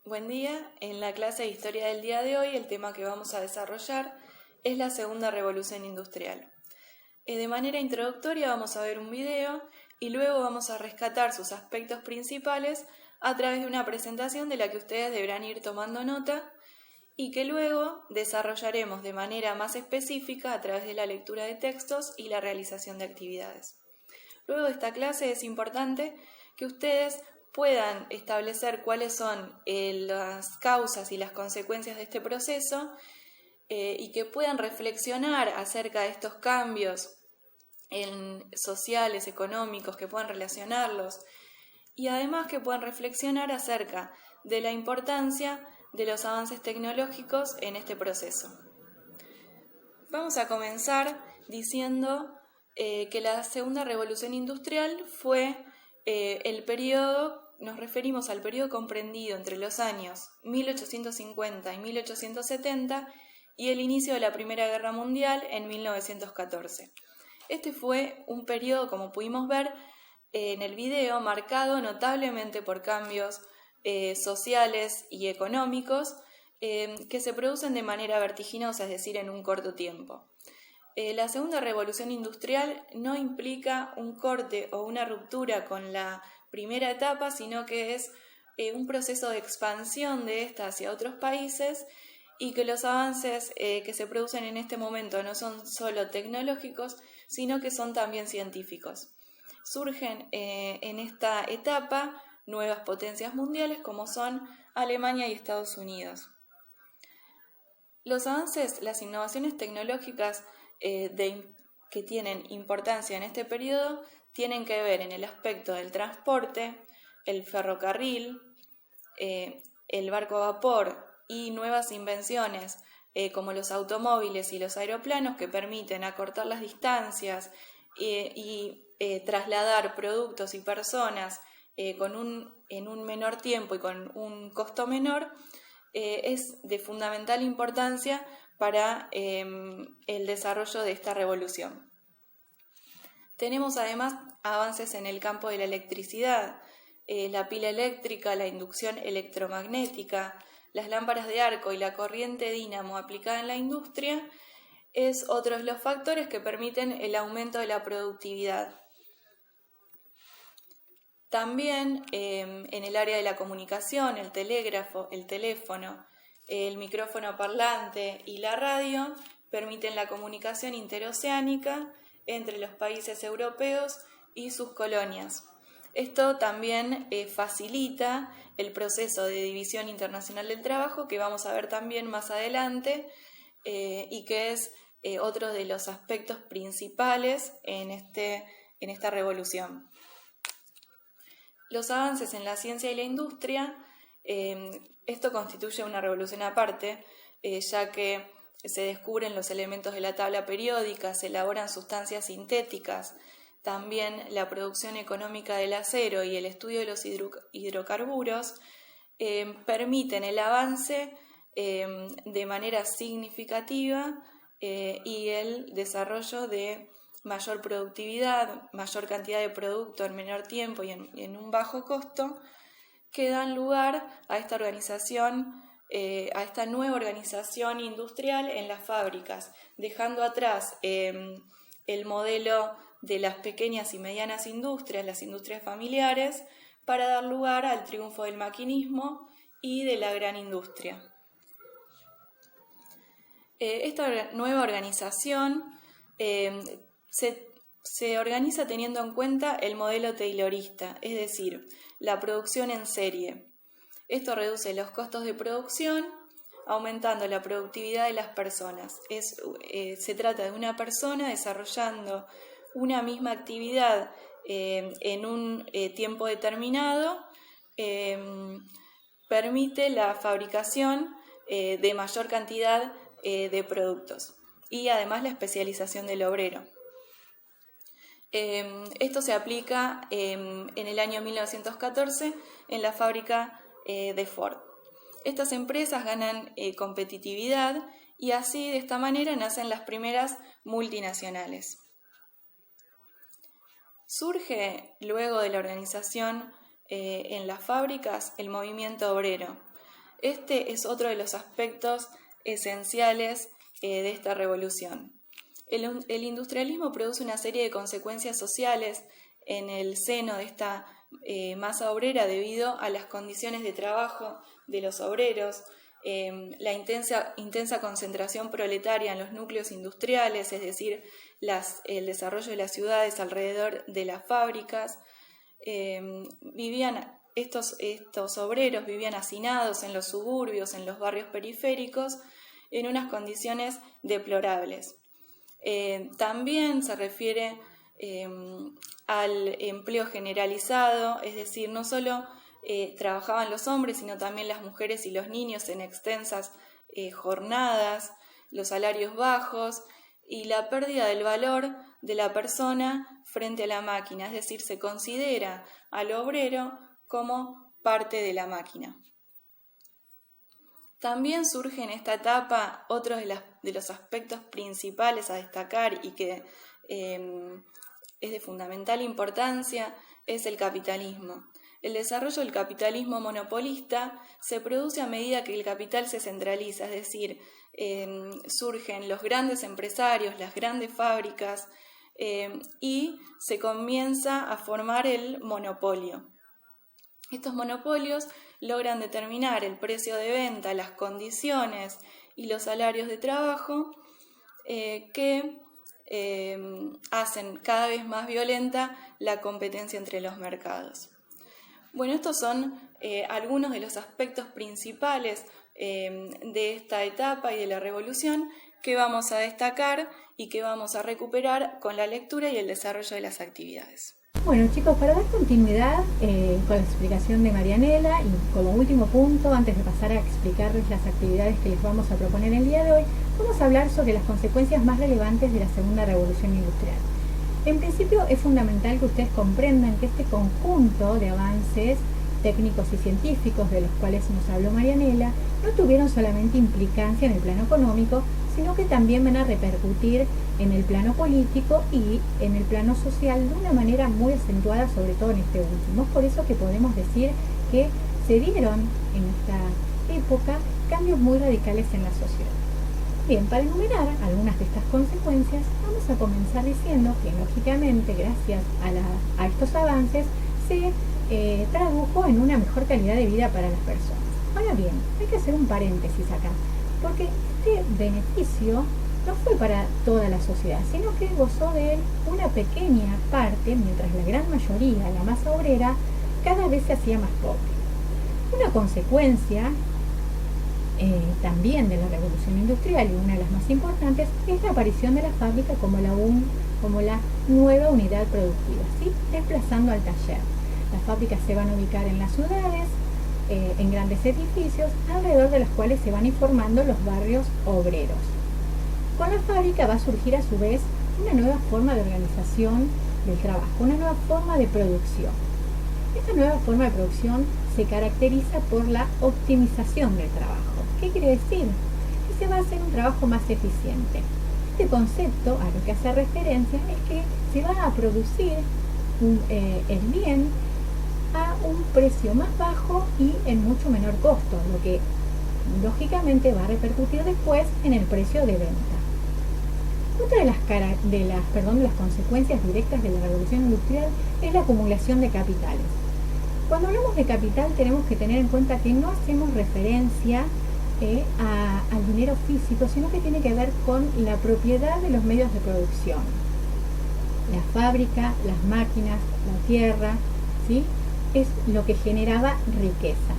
Buen día. En la clase de Historia del día de hoy el tema que vamos a desarrollar es la Segunda Revolución Industrial. De manera introductoria vamos a ver un video y luego vamos a rescatar sus aspectos principales a través de una presentación de la que ustedes deberán ir tomando nota y que luego desarrollaremos de manera más específica a través de la lectura de textos y la realización de actividades. Luego de esta clase es importante que ustedes puedan establecer cuáles son las causas y las consecuencias de este proceso y que puedan reflexionar acerca de estos cambios sociales, económicos, que puedan relacionarlos y además que puedan reflexionar acerca de la importancia de los avances tecnológicos en este proceso. Vamos a comenzar diciendo que la Segunda Revolución Industrial fue el periodo, nos referimos al periodo comprendido entre los años 1850 y 1870 y el inicio de la Primera Guerra Mundial en 1914. Este fue un periodo, como pudimos ver en el video, marcado notablemente por cambios sociales y económicos que se producen de manera vertiginosa, es decir, en un corto tiempo. La Segunda Revolución Industrial no implica un corte o una ruptura con la primera etapa, sino que es un proceso de expansión de esta hacia otros países y que los avances que se producen en este momento no son solo tecnológicos, sino que son también científicos. Surgen en esta etapa nuevas potencias mundiales como son Alemania y Estados Unidos. Los avances, las innovaciones tecnológicas que tienen importancia en este periodo tienen que ver en el aspecto del transporte, el ferrocarril, el barco a vapor y nuevas invenciones como los automóviles y los aeroplanos que permiten acortar las distancias y trasladar productos y personas en un menor tiempo y con un costo menor, es de fundamental importancia para el desarrollo de esta revolución. Tenemos además avances en el campo de la electricidad, la pila eléctrica, la inducción electromagnética, las lámparas de arco y la corriente dínamo aplicada en la industria es otro de los factores que permiten el aumento de la productividad. También en el área de la comunicación, el telégrafo, el teléfono, el micrófono parlante y la radio permiten la comunicación interoceánica entre los países europeos y sus colonias. Esto también facilita el proceso de división internacional del trabajo que vamos a ver también más adelante y que es otro de los aspectos principales en esta revolución. Los avances en la ciencia y la industria, esto constituye una revolución aparte, ya que se descubren los elementos de la tabla periódica, se elaboran sustancias sintéticas, también la producción económica del acero y el estudio de los hidrocarburos permiten el avance de manera significativa y el desarrollo de mayor productividad, mayor cantidad de producto en menor tiempo y en un bajo costo, que dan lugar a esta organización, a esta nueva organización industrial en las fábricas, dejando atrás el modelo de las pequeñas y medianas industrias, las industrias familiares, para dar lugar al triunfo del maquinismo y de la gran industria. Esta nueva organización se organiza teniendo en cuenta el modelo taylorista, es decir, la producción en serie. Esto reduce los costos de producción, aumentando la productividad de las personas. Se trata de una persona desarrollando una misma actividad en un tiempo determinado, permite la fabricación de mayor cantidad de productos y además la especialización del obrero. Esto se aplica en el año 1914 en la fábrica de Ford. Estas empresas ganan competitividad y así de esta manera nacen las primeras multinacionales. Surge luego de la organización en las fábricas el movimiento obrero. Este es otro de los aspectos esenciales de esta revolución. El industrialismo produce una serie de consecuencias sociales en el seno de esta masa obrera debido a las condiciones de trabajo de los obreros, la intensa concentración proletaria en los núcleos industriales, es decir, el desarrollo de las ciudades alrededor de las fábricas. Estos obreros vivían hacinados en los suburbios, en los barrios periféricos, en unas condiciones deplorables. También se refiere al empleo generalizado, es decir, no solo trabajaban los hombres, sino también las mujeres y los niños en extensas jornadas, los salarios bajos y la pérdida del valor de la persona frente a la máquina, es decir, se considera al obrero como parte de la máquina. También surge en esta etapa otro de los aspectos principales a destacar y que es de fundamental importancia, es el capitalismo. El desarrollo del capitalismo monopolista se produce a medida que el capital se centraliza, es decir, surgen los grandes empresarios, las grandes fábricas y se comienza a formar el monopolio. Estos monopolios logran determinar el precio de venta, las condiciones y los salarios de trabajo que hacen cada vez más violenta la competencia entre los mercados. Bueno, estos son algunos de los aspectos principales de esta etapa y de la revolución que vamos a destacar y que vamos a recuperar con la lectura y el desarrollo de las actividades. Bueno, chicos, para dar continuidad con la explicación de Marianela y como último punto, antes de pasar a explicarles las actividades que les vamos a proponer el día de hoy, vamos a hablar sobre las consecuencias más relevantes de la segunda revolución industrial. En principio es fundamental que ustedes comprendan que este conjunto de avances técnicos y científicos de los cuales nos habló Marianela no tuvieron solamente implicancia en el plano económico, sino que también van a repercutir en el plano político y en el plano social de una manera muy acentuada, sobre todo en este último. Es por eso que podemos decir que se dieron en esta época cambios muy radicales en la sociedad. Bien, para enumerar algunas de estas consecuencias, vamos a comenzar diciendo que, lógicamente, gracias a estos avances, se tradujo en una mejor calidad de vida para las personas. Ahora bien, hay que hacer un paréntesis acá, porque este beneficio no fue para toda la sociedad, sino que gozó de él una pequeña parte, mientras la gran mayoría, la masa obrera, cada vez se hacía más pobre. Una consecuencia también de la revolución industrial, y una de las más importantes, es la aparición de la fábrica como la nueva unidad productiva, ¿sí? Desplazando al taller. Las fábricas se van a ubicar en las ciudades, en grandes edificios, alrededor de los cuales se van a ir formando los barrios obreros. Con la fábrica va a surgir a su vez una nueva forma de organización del trabajo, una nueva forma de producción. Esta nueva forma de producción se caracteriza por la optimización del trabajo. ¿Qué quiere decir? Que se va a hacer un trabajo más eficiente. Este concepto a lo que hace referencia es que se va a producir el bien a un precio más bajo y en mucho menor costo, lo que lógicamente va a repercutir después en el precio de venta. Otra de las consecuencias directas de la revolución industrial es la acumulación de capitales. Cuando hablamos de capital tenemos que tener en cuenta que no hacemos referencia al dinero físico, sino que tiene que ver con la propiedad de los medios de producción. La fábrica, las máquinas, la tierra, ¿sí? Es lo que generaba riqueza.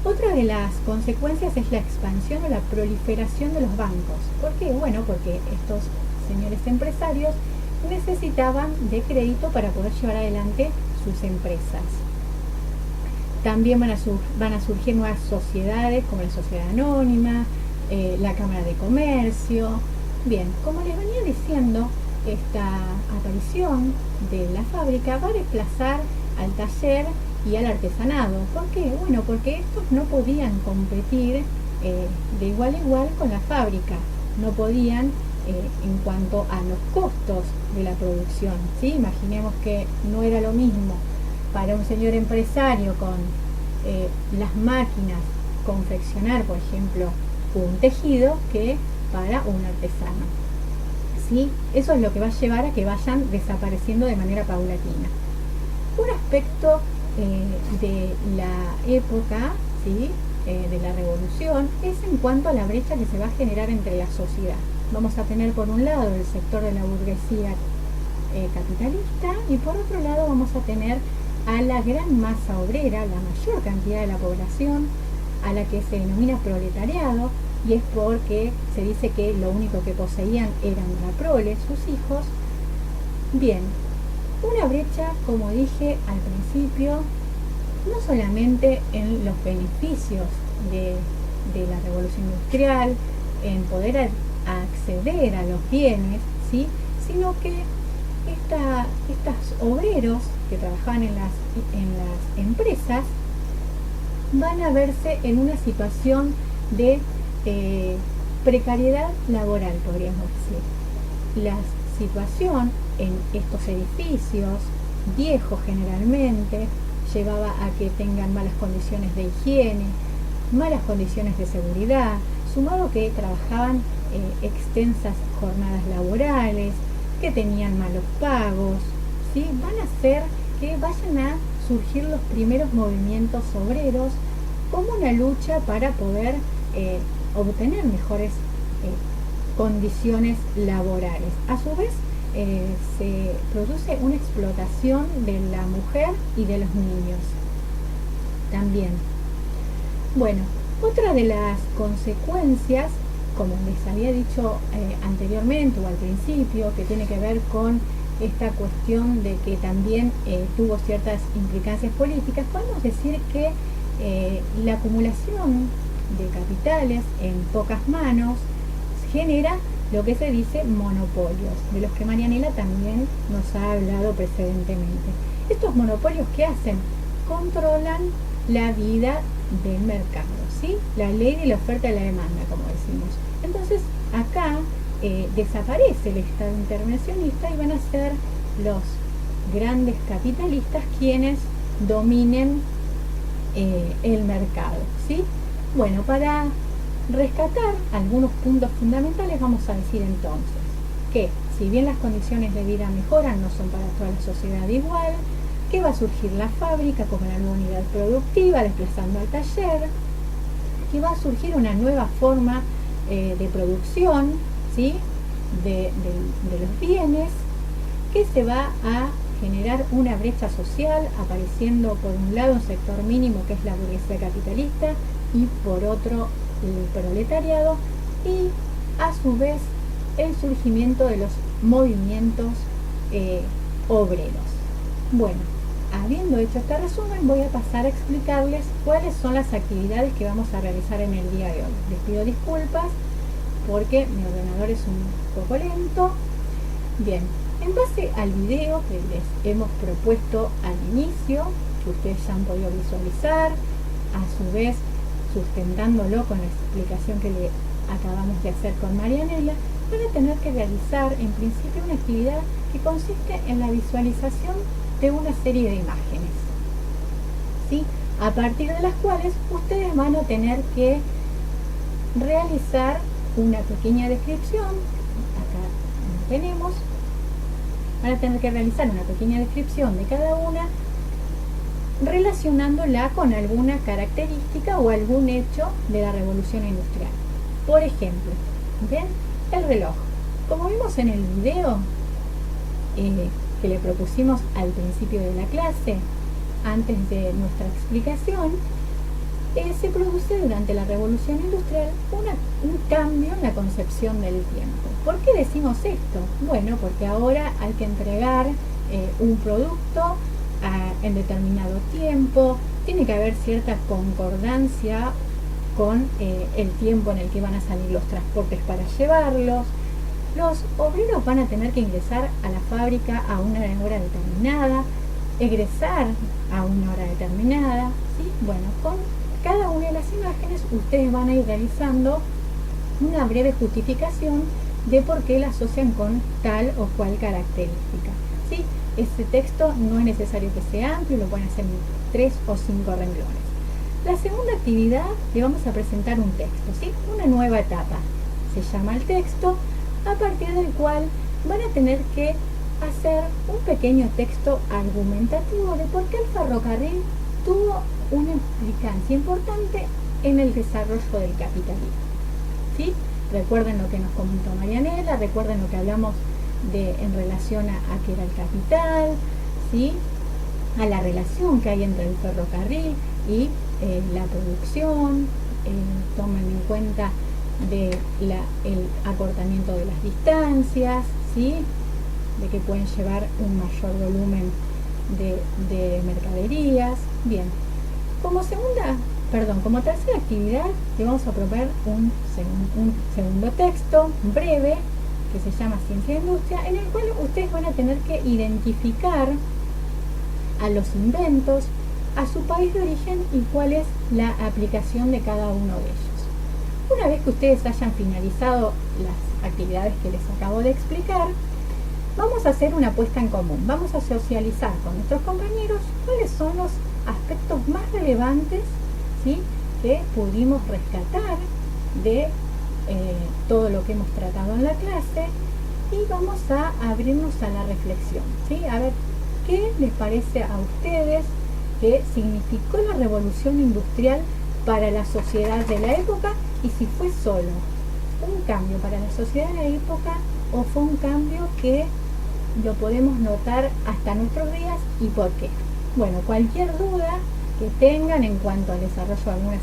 Otra de las consecuencias es la expansión o la proliferación de los bancos. ¿Por qué? Bueno, porque estos señores empresarios necesitaban de crédito para poder llevar adelante sus empresas. También van a surgir nuevas sociedades como la sociedad anónima, la Cámara de Comercio. Bien, como les venía diciendo, esta aparición de la fábrica va a desplazar al taller y al artesanado. ¿Por qué? Bueno, porque estos no podían competir de igual a igual con la fábrica. No podían en cuanto a los costos de la producción, ¿sí? Imaginemos que no era lo mismo para un señor empresario con las máquinas confeccionar, por ejemplo, un tejido que para un artesano. ¿Sí? Eso es lo que va a llevar a que vayan desapareciendo de manera paulatina. Un aspecto de la época, ¿sí? De la revolución, es en cuanto a la brecha que se va a generar entre la sociedad. Vamos a tener por un lado el sector de la burguesía capitalista y por otro lado vamos a tener a la gran masa obrera, la mayor cantidad de la población, a la que se denomina proletariado, y es porque se dice que lo único que poseían eran la prole, sus hijos. Bien, una brecha, como dije al principio, no solamente en los beneficios de la revolución industrial, en poder acceder a los bienes, ¿sí? Sino que estos obreros que trabajaban en las empresas van a verse en una situación de precariedad laboral, podríamos decir. La situación en estos edificios viejos generalmente llevaba a que tengan malas condiciones de higiene, malas condiciones de seguridad, sumado que trabajaban extensas jornadas laborales, que tenían malos pagos, ¿sí? Van a hacer que vayan a surgir los primeros movimientos obreros como una lucha para poder obtener mejores condiciones laborales. A su vez, se produce una explotación de la mujer y de los niños también. Bueno, otra de las consecuencias, como les había dicho anteriormente o al principio, que tiene que ver con esta cuestión de que también tuvo ciertas implicancias políticas, podemos decir que la acumulación de capitales en pocas manos genera lo que se dice monopolios, de los que Marianela también nos ha hablado precedentemente. Estos monopolios, ¿qué hacen? Controlan la vida del mercado, ¿sí? La ley de la oferta y la demanda, como decimos. Entonces, acá desaparece el Estado intervencionista y van a ser los grandes capitalistas quienes dominen el mercado, ¿sí? Bueno, para rescatar algunos puntos fundamentales vamos a decir entonces que si bien las condiciones de vida mejoran, no son para toda la sociedad igual, que va a surgir la fábrica como la nueva unidad productiva desplazando al taller, que va a surgir una nueva forma de producción, ¿sí? de los bienes, que se va a generar una brecha social, apareciendo por un lado un sector mínimo que es la burguesía capitalista y por otro el proletariado, y a su vez el surgimiento de los movimientos obreros. Bueno, habiendo hecho este resumen, voy a pasar a explicarles cuáles son las actividades que vamos a realizar en el día de hoy. Les pido disculpas porque mi ordenador es un poco lento. Bien, en base al video que les hemos propuesto al inicio, que ustedes ya han podido visualizar, a su vez sustentándolo con la explicación que le acabamos de hacer con Marianela, van a tener que realizar en principio una actividad que consiste en la visualización de una serie de imágenes, ¿sí? A partir de las cuales ustedes van a tener que realizar una pequeña descripción. Acá lo tenemos. Van a tener que realizar una pequeña descripción de cada una, relacionándola con alguna característica o algún hecho de la revolución industrial. Por ejemplo, ¿ven? El reloj. Como vimos en el video que le propusimos al principio de la clase, antes de nuestra explicación, se produce durante la revolución industrial un cambio en la concepción del tiempo. ¿Por qué decimos esto? Bueno, porque ahora hay que entregar un producto en determinado tiempo, tiene que haber cierta concordancia con el tiempo en el que van a salir los transportes para llevarlos. Los obreros van a tener que ingresar a la fábrica a una hora determinada, egresar a una hora determinada, ¿sí? Bueno, con cada una de las imágenes ustedes van a ir realizando una breve justificación de por qué la asocian con tal o cual característica, ¿sí? Este texto no es necesario que sea amplio, lo pueden hacer en 3 o 5 renglones. La segunda actividad le vamos a presentar un texto, ¿sí? Una nueva etapa. Se llama el texto, a partir del cual van a tener que hacer un pequeño texto argumentativo de por qué el ferrocarril tuvo una implicancia importante en el desarrollo del capitalismo, ¿sí? Recuerden lo que nos comentó Marianela, recuerden lo que hablamos en relación a qué era el capital, ¿sí? A la relación que hay entre el ferrocarril y la producción, tomen en cuenta el acortamiento de las distancias, ¿sí? De que pueden llevar un mayor volumen de mercaderías. Bien, como tercera actividad le vamos a proponer un segundo texto breve que se llama Ciencia e Industria, en el cual ustedes van a tener que identificar a los inventos, a su país de origen y cuál es la aplicación de cada uno de ellos. Una vez que ustedes hayan finalizado las actividades que les acabo de explicar, vamos a hacer una puesta en común. Vamos a socializar con nuestros compañeros cuáles son los aspectos más relevantes, ¿sí?, que pudimos rescatar de todo lo que hemos tratado en la clase, y vamos a abrirnos a la reflexión, ¿sí? A ver qué les parece a ustedes que significó la revolución industrial para la sociedad de la época, y si fue solo un cambio para la sociedad de la época o fue un cambio que lo podemos notar hasta nuestros días, y por qué. Bueno, cualquier duda que tengan en cuanto al desarrollo de algunas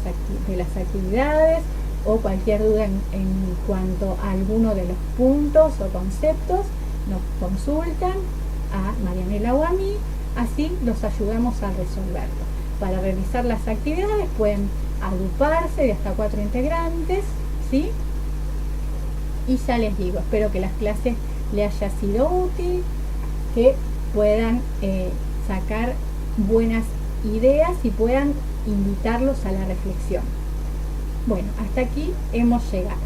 de las actividades, o cualquier duda en cuanto a alguno de los puntos o conceptos, nos consultan a Marianela o a mí, así los ayudamos a resolverlo. Para realizar las actividades pueden agruparse de hasta 4 integrantes, ¿sí? Y ya les digo, espero que las clases les haya sido útil, que puedan sacar buenas ideas y puedan invitarlos a la reflexión. Bueno, hasta aquí hemos llegado.